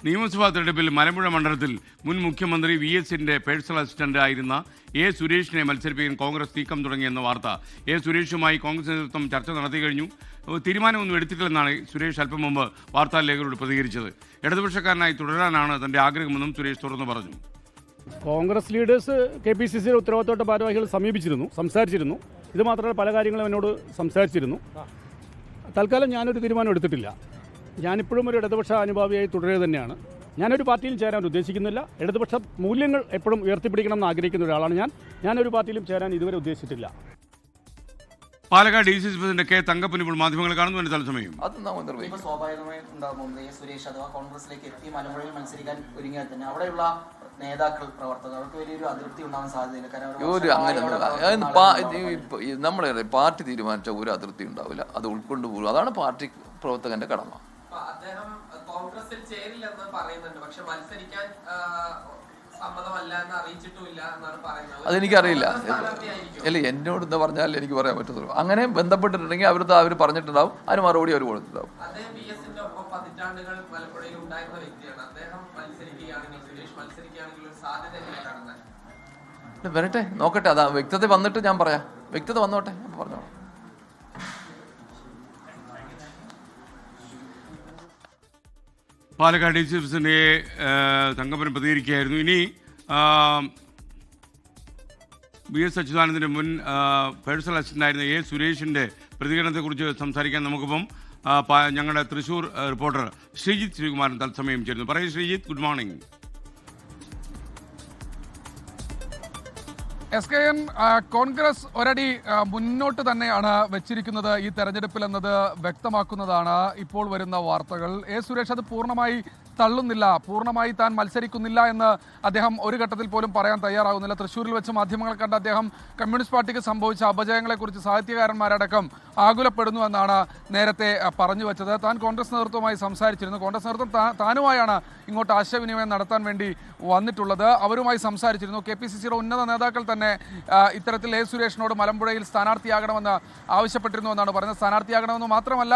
നിയമസഭാ തെരഞ്ഞെടുപ്പിൽ മലമ്പുഴ മണ്ഡലത്തിൽ മുൻ മുഖ്യമന്ത്രി VSന്റെ പേഴ്സണൽ അസിസ്റ്റന്റ് ആയിരുന്ന A. സുരേഷിനെ മത്സരിപ്പിക്കാൻ കോൺഗ്രസ് നീക്കം തുടങ്ങിയെന്ന വാർത്ത. A. സുരേഷുമായി കോൺഗ്രസ് നേതൃത്വം ചർച്ച നടത്തി കഴിഞ്ഞു. തീരുമാനമൊന്നും എടുത്തിട്ടില്ലെന്നാണ് സുരേഷ് അല്പം മുമ്പ് വാർത്താലേഖകരോട് പ്രതികരിച്ചത്. ഇടതുപക്ഷക്കാരനായി തുടരാനാണ് തന്റെ ആഗ്രഹമെന്നും സുരേഷ് തുറന്നു പറഞ്ഞു. കോൺഗ്രസ് ലീഡേഴ്സ് KPCC ഉത്തരവാദിത്തപ്പെട്ട ഭാരവാഹികൾ സംസാരിച്ചിരുന്നു. ഇത് മാത്രമല്ല പല കാര്യങ്ങളും എന്നോട് സംസാരിച്ചിരുന്നു. തൽക്കാലം ഞാനൊരു തീരുമാനം എടുത്തിട്ടില്ല. ഞാനിപ്പോഴും ഒരു ഇടതുപക്ഷ അനുഭാവിയായി തുടരുക തന്നെയാണ്. ഞാനൊരു പാർട്ടിയിലും ചേരാൻ ഉദ്ദേശിക്കുന്നില്ല. ഇടതുപക്ഷ മൂല്യങ്ങൾ എപ്പോഴും ഉയർത്തിപ്പിടിക്കണം എന്ന് ആഗ്രഹിക്കുന്ന ഒരാളാണ് ഞാനൊരു പാർട്ടിയിലും ചേരാൻ ഇതുവരെ ഉദ്ദേശിച്ചിട്ടില്ല. Palakkad DCC president K. Thankappan ഇപ്പോൾ മാധ്യമങ്ങൾ കാണുന്നു. തത്സമയം സ്വാഭാവികമായി ഉണ്ടാകുമ്പോൾ സുരേഷ് അഥവാ കോൺഗ്രസിലേക്ക് എത്തി മലമ്പുഴയിൽ മത്സരിക്കാൻ ഒരുങ്ങിയാൽ തന്നെ അവിടെയുള്ള നേതാക്കൾ പ്രവർത്തകർ അവർക്ക് വലിയൊരു അതിർത്തി ഉണ്ടാകാൻ സാധ്യതയില്ല. നമ്മളെ പാർട്ടി തീരുമാനിച്ച ഒരു അതിർത്തി ഉണ്ടാവില്ല. അത് ഉൾക്കൊണ്ടു പോകും. അതാണ് പാർട്ടി പ്രവർത്തകന്റെ കടമ. അദ്ദേഹം കോൺഗ്രസിൽ ചേരില്ലെന്ന് പറയുന്നുണ്ട്, പക്ഷെ മത്സരിക്കാൻ സമ്മതമല്ല എന്ന് അറിയിച്ചിട്ടുമില്ല എന്നാണ് പറയുന്നത്. അതെനിക്കറിയില്ല. അല്ല, എന്നോട് എന്താ പറഞ്ഞാൽ എനിക്ക് പറയാൻ പറ്റത്തുള്ളൂ. അങ്ങനെ ബന്ധപ്പെട്ടിട്ടുണ്ടെങ്കിൽ അവർ പറഞ്ഞിട്ടുണ്ടാവും. അതിന് മറുപടി അവർ കൊടുത്തിട്ടുണ്ടാവും. അദ്ദേഹം VSന്റെ ഒപ്പം പതിറ്റാണ്ടുകൾ മലമ്പുഴയിൽ ഉണ്ടായിരുന്ന വ്യക്തിയാണ്. അദ്ദേഹം മത്സരിക്കുകയാണെങ്കിൽ സുരേഷ് മത്സരിക്കുകയാണെങ്കിൽ ഒരു സാധ്യത കാണുന്നത്. വരട്ടെ, നോക്കട്ടെ. അതാ വ്യക്തത വന്നിട്ട് ഞാൻ പറയാം. വ്യക്തത വന്നോട്ടെ, പറഞ്ഞോ. പാലക്കാട് DCC പ്രസിഡന്റ് തങ്കപ്പൻ പ്രതികരിക്കുകയായിരുന്നു. ഇനി VS അച്യുതാനന്ദൻ്റെ മുൻ പേഴ്സണൽ അസിസ്റ്റന്റായിരുന്ന A. സുരേഷിൻ്റെ പ്രതികരണത്തെക്കുറിച്ച് സംസാരിക്കാൻ നമുക്കിപ്പം ഞങ്ങളുടെ തൃശ്ശൂർ റിപ്പോർട്ടർ ശ്രീജിത്ത് ശ്രീകുമാരൻ തത്സമയം ചേരുന്നു. പറയൂ Sreejith, good morning. SKN Congress ഒരടി മുന്നോട്ട് തന്നെയാണ് വെച്ചിരിക്കുന്നത് ഈ തെരഞ്ഞെടുപ്പിൽ എന്നത് വ്യക്തമാക്കുന്നതാണ് ഇപ്പോൾ വരുന്ന വാർത്തകൾ. A. സുരേഷ് അത് പൂർണ്ണമായി തള്ളുന്നില്ല, പൂർണ്ണമായി താൻ മത്സരിക്കുന്നില്ല എന്ന് അദ്ദേഹം ഒരു ഘട്ടത്തിൽ പോലും പറയാൻ തയ്യാറാകുന്നില്ല. തൃശ്ശൂരിൽ വെച്ച് മാധ്യമങ്ങൾ കണ്ട അദ്ദേഹം കമ്മ്യൂണിസ്റ്റ് പാർട്ടിക്ക് സംഭവിച്ച അപജയങ്ങളെക്കുറിച്ച് സാഹിത്യകാരന്മാരടക്കം ആകുലപ്പെടുന്നു എന്നാണ് നേരത്തെ പറഞ്ഞു വെച്ചത്. താൻ കോൺഗ്രസ് നേതൃത്വവുമായി സംസാരിച്ചിരുന്നു. കോൺഗ്രസ് നേതൃത്വം താനുമായാണ് ഇങ്ങോട്ട് ആശയവിനിമയം നടത്താൻ വേണ്ടി വന്നിട്ടുള്ളത്. അവരുമായി സംസാരിച്ചിരുന്നു. KPCCയുടെ ഉന്നത നേതാക്കൾ തന്നെ ഇത്തരത്തിൽ A. സുരേഷിനോട് മലമ്പുഴയിൽ സ്ഥാനാർത്ഥിയാകണമെന്ന് ആവശ്യപ്പെട്ടിരുന്നു എന്നാണ് പറയുന്നത്. സ്ഥാനാർത്ഥിയാകണമെന്ന് മാത്രമല്ല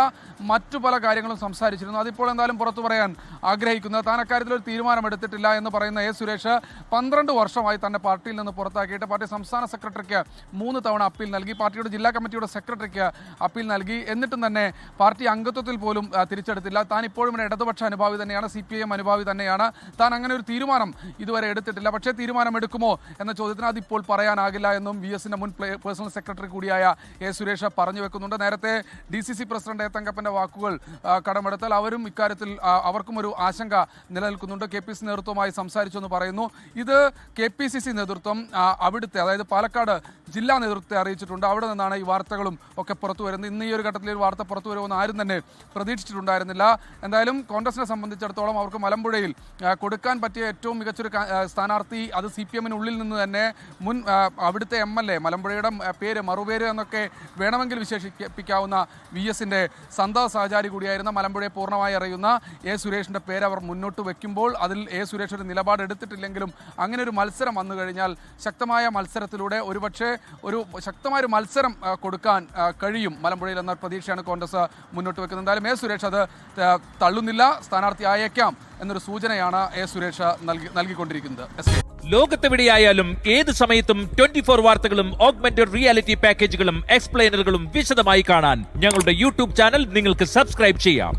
മറ്റു പല കാര്യങ്ങളും സംസാരിച്ചിരുന്നു. അതിപ്പോൾ എന്തായാലും പുറത്തു പറയാൻ ആഗ്രഹിക്കുന്നത്. താൻ അക്കാര്യത്തിൽ ഒരു തീരുമാനമെടുത്തിട്ടില്ല എന്ന് പറയുന്ന A. സുരേഷ് 12 വർഷമായി തന്നെ പാർട്ടിയിൽ നിന്ന് പുറത്താക്കിയിട്ട് പാർട്ടി സംസ്ഥാന സെക്രട്ടറിക്ക് 3 തവണ അപ്പീൽ നൽകി, പാർട്ടിയുടെ ജില്ലാ കമ്മിറ്റിയുടെ സെക്രട്ടറിക്ക് അപ്പീൽ നൽകി. എന്നിട്ടും തന്നെ പാർട്ടി അംഗത്വത്തിൽ പോലും തിരിച്ചെടുത്തില്ല. താൻ ഇപ്പോഴും ഇടതുപക്ഷ അനുഭാവി തന്നെയാണ്, CPIM അനുഭാവി തന്നെയാണ്. താൻ അങ്ങനെ ഒരു തീരുമാനം ഇതുവരെ എടുത്തിട്ടില്ല. പക്ഷേ തീരുമാനമെടുക്കുമോ എന്ന ചോദ്യത്തിന് അതിപ്പോൾ പറയാനാകില്ല എന്നും VSന്റെ മുൻ പേഴ്സണൽ സെക്രട്ടറി കൂടിയായ A. സുരേഷ് പറഞ്ഞു വെക്കുന്നുണ്ട്. നേരത്തെ DCC പ്രസിഡന്റ് A. തങ്കപ്പന്റെ വാക്കുകൾ കടമെടുത്താൽ അവരും ഇക്കാര്യത്തിൽ അവർക്കും ഒരു ആശങ്ക നിലനിൽക്കുന്നുണ്ട്. KPCC നേതൃത്വവുമായി സംസാരിച്ചു എന്ന് പറയുന്നു. ഇത് KPCC നേതൃത്വം അവിടുത്തെ, അതായത് പാലക്കാട് ജില്ലാ നേതൃത്വത്തെ അറിയിച്ചിട്ടുണ്ട്. അവിടെ നിന്നാണ് ഈ വാർത്തകളും ഒക്കെ പുറത്തു വരുന്നത്. ഇന്ന് ഈ ഒരു ഘട്ടത്തിൽ ഒരു വാർത്ത പുറത്തു വരുമെന്ന് ആരും തന്നെ പ്രതീക്ഷിച്ചിട്ടുണ്ടായിരുന്നില്ല. എന്തായാലും കോൺഗ്രസിനെ സംബന്ധിച്ചിടത്തോളം അവർക്ക് മലമ്പുഴയിൽ കൊടുക്കാൻ പറ്റിയ ഏറ്റവും മികച്ചൊരു സ്ഥാനാർത്ഥി അത് CPM-നുള്ളിൽ നിന്ന് തന്നെ മുൻ അവിടുത്തെ MLA, മലമ്പുഴയുടെ മറുപേര് എന്നൊക്കെ വേണമെങ്കിൽ വിശേഷിപ്പിക്കാവുന്ന VSന്റെ സന്തത സഹചാരി കൂടിയായിരുന്ന മലമ്പുഴയെ പൂർണ്ണമായി അറിയുന്ന A. സുരേഷിൻ്റെ പേര് അവർ മുന്നോട്ട് വയ്ക്കുമ്പോൾ അതിൽ A. സുരേഷ് ഒരു നിലപാട് എടുത്തിട്ടില്ലെങ്കിലും അങ്ങനെ ഒരു മത്സരം വന്നു കഴിഞ്ഞാൽ ശക്തമായ മത്സരത്തിലൂടെ ഒരുപക്ഷെ ഒരു ശക്തമായൊരു മത്സരം കൊടുക്കാൻ കഴിയും മലമ്പുഴയിൽ എന്ന പ്രതീക്ഷയാണ് കോൺഗ്രസ് മുന്നോട്ട് വെക്കുന്നത്. എന്തായാലും A. സുരേഷ് അത് തള്ളുന്നില്ല, സ്ഥാനാർത്ഥി ആയേക്കാം എന്നൊരു സൂചനയാണ് A. സുരേഷ് നൽകിക്കൊണ്ടിരിക്കുന്നത്. ലോകത്തെവിടെയായാലും ഏത് സമയത്തും 24 വാർത്തകളും ഓഗ്മെന്റഡ് റിയാലിറ്റി പാക്കേജുകളും എക്സ്പ്ലെയിനറുകളും വിശദമായി കാണാൻ ഞങ്ങളുടെ YouTube ചാനൽ നിങ്ങൾക്ക് സബ്സ്ക്രൈബ് ചെയ്യാം.